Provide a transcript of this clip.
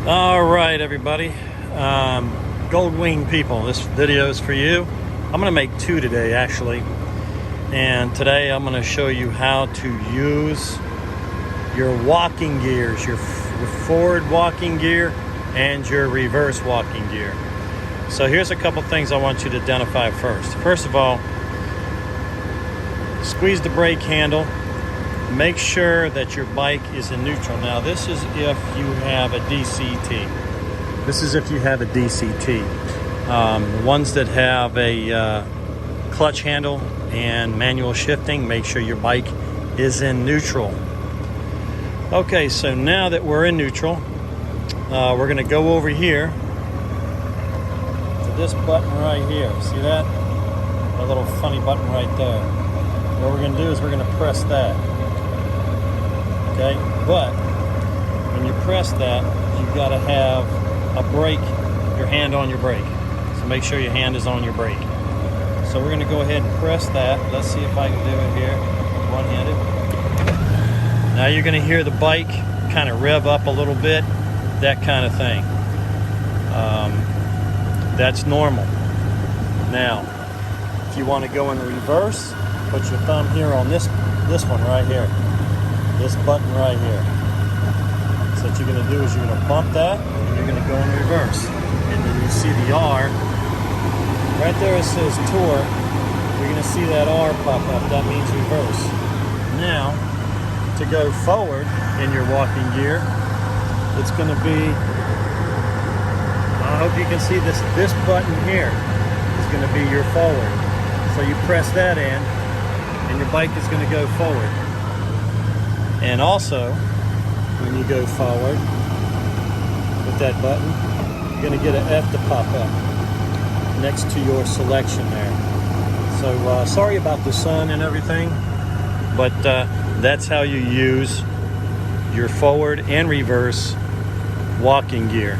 All right, everybody. Goldwing people, this video is for you. I'm going to make two today, actually. And today I'm going to show you how to use your walking gears, your forward walking gear and your reverse walking gear. So here's a couple things I want you to identify first. First of all, squeeze the brake handle. Make sure that your bike is in neutral. Now, this is if you have a DCT. This is if you have a DCT. The ones that have a clutch handle and manual shifting, make sure your bike is in neutral. Okay, so now that we're in neutral, we're going to go over here to this button right here. See that? A little funny button right there. What we're going to do is we're going to press that. Okay, but when you press that, you've got to have a brake, your hand on your brake. So make sure your hand is on your brake. So we're going to go ahead and press that. Let's see if I can do it here, one-handed. Now you're going to hear the bike kind of rev up a little bit, that kind of thing. That's normal. Now, if you want to go in reverse, put your thumb here on this one right here. This button right here. So what you're going to do is you're going to bump that and you're going to go in reverse. And then you see the R. Right there it says tour. You're going to see that R pop up. That means reverse. Now, to go forward in your walking gear, it's going to be, I hope you can see this button here is going to be your forward. So you press that in and your bike is going to go forward. And also, when you go forward with that button, you're going to get an F to pop up next to your selection there. So sorry about the sun and everything, but that's how you use your forward and reverse walking gear.